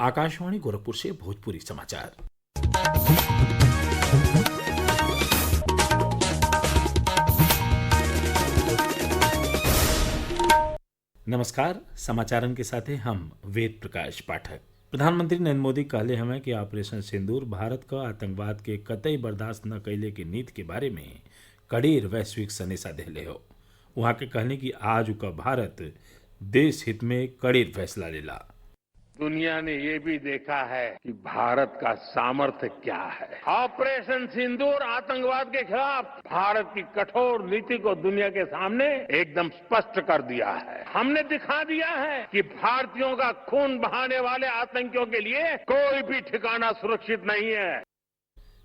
आकाशवाणी गोरखपुर से भोजपुरी समाचार। नमस्कार, समाचारन के साथे हम वेद प्रकाश पाठक। प्रधानमंत्री नरेंद्र मोदी कहले हमें कि ऑपरेशन सिंदूर भारत क आतंकवाद के कतई बर्दाश्त न कैले के नीति के बारे में कड़ीर वैश्विक संदेशा देले हो। वहाँ के कहने की आज का भारत देश हित में कड़ीर फैसला लेला। दुनिया ने ये भी देखा है कि भारत का सामर्थ्य क्या है। ऑपरेशन सिंदूर आतंकवाद के खिलाफ भारत की कठोर नीति को दुनिया के सामने एकदम स्पष्ट कर दिया है। हमने दिखा दिया है कि भारतीयों का खून बहाने वाले आतंकियों के लिए कोई भी ठिकाना सुरक्षित नहीं है।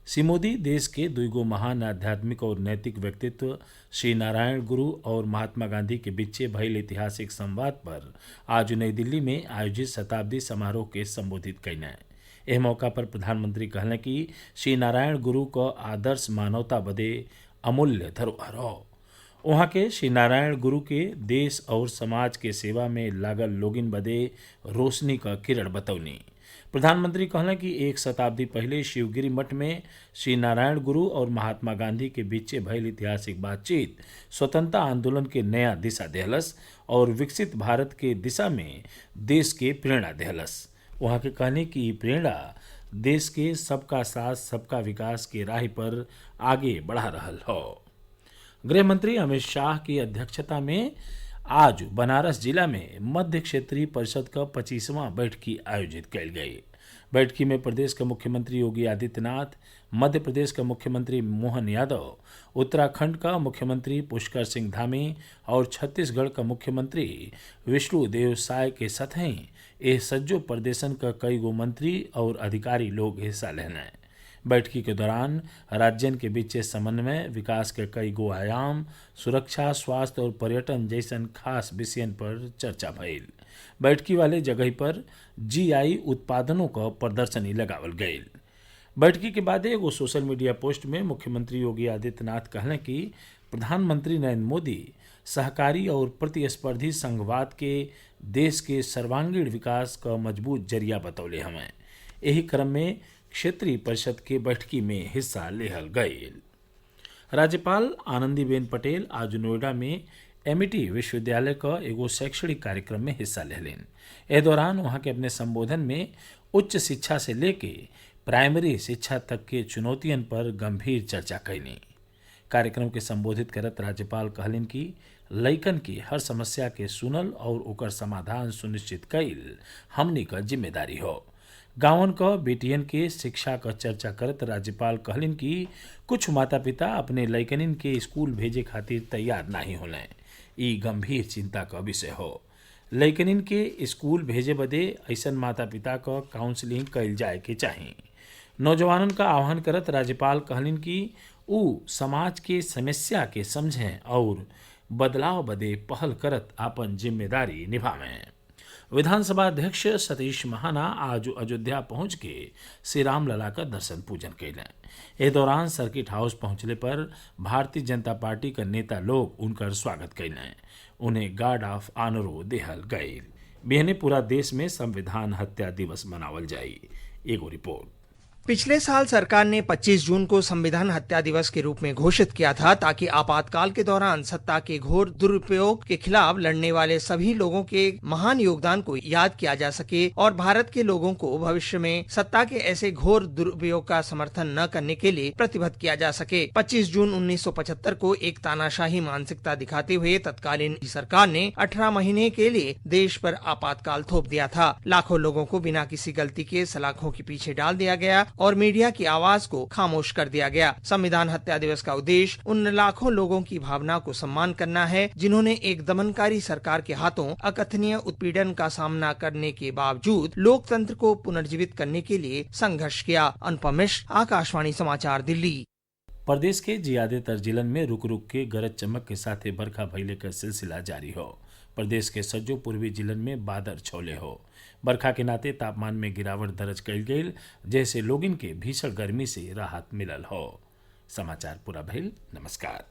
श्री मोदी देश के दुगो महान आध्यात्मिक और नैतिक व्यक्तित्व श्री नारायण गुरु और महात्मा गांधी के बीच भइल ऐतिहासिक संवाद पर आज नई दिल्ली में आयोजित शताब्दी समारोह के संबोधित कयने। एह मौका पर प्रधानमंत्री कहले कि श्री नारायण गुरु क आदर्श मानवता बदे अमूल्य धरोहर हो। वहाँ के श्री नारायण गुरु के देश और समाज के सेवा में लागल लोगिन बदे रोशनी का किरण बतौनी। प्रधानमंत्री कहले कि एक शताब्दी पहले शिवगिरी मठ में श्री नारायण गुरु और महात्मा गांधी के बीच भइल ऐतिहासिक बातचीत स्वतंत्रता आंदोलन के नया दिशा देहलस और विकसित भारत के दिशा में देश के प्रेरणा देहलस। वहाँ के कहने की प्रेरणा देश के सबका साथ सबका विकास के राह पर आगे बढ़ा रहल हो। गृह मंत्री अमित शाह की अध्यक्षता में आज बनारस जिला में मध्य क्षेत्रीय परिषद का 25वां बैठकी आयोजित कल गई। बैठकी में प्रदेश के मुख्यमंत्री योगी आदित्यनाथ, मध्य प्रदेश का मुख्यमंत्री मोहन यादव, उत्तराखंड का मुख्यमंत्री पुष्कर सिंह धामी और छत्तीसगढ़ का मुख्यमंत्री विष्णुदेव साय के सतही एह सज्जो प्रदेशन का कई गो मंत्री और अधिकारी लोग हिस्सा लेने। बैठकी के दौरान राज्यन के बीच समन्वय, विकास के कई गो आयाम, सुरक्षा, स्वास्थ्य और पर्यटन जैसन खास विषयन पर चर्चा भइल। बैठकी वाले जगह पर जीआई उत्पादनों का प्रदर्शनी लगावल गईल। बैठकी के बाद एगो सोशल मीडिया पोस्ट में मुख्यमंत्री योगी आदित्यनाथ कहले कि प्रधानमंत्री नरेंद्र मोदी सहकारी और प्रतिस्पर्धी संघवाद के देश के सर्वांगीण विकास का मजबूत जरिया बतौले हमें। यही क्रम में क्षेत्रीय परिषद के बैठकी में हिस्सा लेहल गये। राज्यपाल आनंदीबेन पटेल आज नोएडा में एमिटी विश्वविद्यालय का एगो शैक्षणिक कार्यक्रम में हिस्सा लेलेन। इस दौरान वहां के अपने संबोधन में उच्च शिक्षा से लेके प्राइमरी शिक्षा तक के चुनौतियन पर गंभीर चर्चा कैनी। कार्यक्रम के संबोधित करत राज्यपाल कहलिन कि लइकन की हर समस्या के सुनल और ओकर समाधान सुनिश्चित कईल हमनी का जिम्मेदारी हो। गांवन क बेटियन के शिक्षा का चर्चा करत राज्यपाल कहलिन कि कुछ माता पिता अपने लइकनिन के स्कूल भेजे खातिर तैयार नहीं होलें। ई गंभीर चिंता का विषय हो। लइकनिन के स्कूल भेजे बदे ऐसन माता पिता का काउंसलिंग कइल जाए के चाही। नौजवानन का आह्वान करत राज्यपाल कहलिन कि ऊ समाज के समस्या के समझें और बदलाव बदे पहल करत आपन जिम्मेदारी निभावें। विधानसभा अध्यक्ष सतीश महाना आज अयोध्या पहुंच के श्री राम लला का दर्शन पूजन कैलें। इस दौरान सर्किट हाउस पहुंचले पर भारतीय जनता पार्टी का नेता लोग उनकर स्वागत कैलें। उन्हें गार्ड ऑफ ऑनरो देहल गये। बिहने पूरा देश में संविधान हत्या दिवस मनावल जाई। एगो रिपोर्ट। पिछले साल सरकार ने 25 जून को संविधान हत्या दिवस के रूप में घोषित किया था ताकि आपातकाल के दौरान सत्ता के घोर दुरुपयोग के खिलाफ लड़ने वाले सभी लोगों के महान योगदान को याद किया जा सके और भारत के लोगों को भविष्य में सत्ता के ऐसे घोर दुरुपयोग का समर्थन न करने के लिए प्रतिबद्ध किया जा सके। 25 जून 1975 को एक तानाशाही मानसिकता दिखाते हुए तत्कालीन सरकार ने 18 महीने के लिए देश पर आपातकाल थोप दिया था। लाखों लोगों को बिना किसी गलती के सलाखों के पीछे डाल दिया गया और मीडिया की आवाज को खामोश कर दिया गया। संविधान हत्या दिवस का उद्देश्य उन लाखों लोगों की भावना को सम्मान करना है जिन्होंने एक दमनकारी सरकार के हाथों अकथनीय उत्पीड़न का सामना करने के बावजूद लोकतंत्र को पुनर्जीवित करने के लिए संघर्ष किया। अनुपम मिश्र, आकाशवाणी समाचार, दिल्ली। प्रदेश के ज्यादातर जिलन में रुक रुक के गरज चमक के साथ बरखा भइले का सिलसिला जारी हो। प्रदेश के सज्जो पूर्वी जिलन में बादल छौले हो। बरखा के नाते तापमान में गिरावट दर्ज कइल गईल, जैसे लोगिन के भीषण गर्मी से राहत मिलल हो। समाचार पूरा भइल। नमस्कार।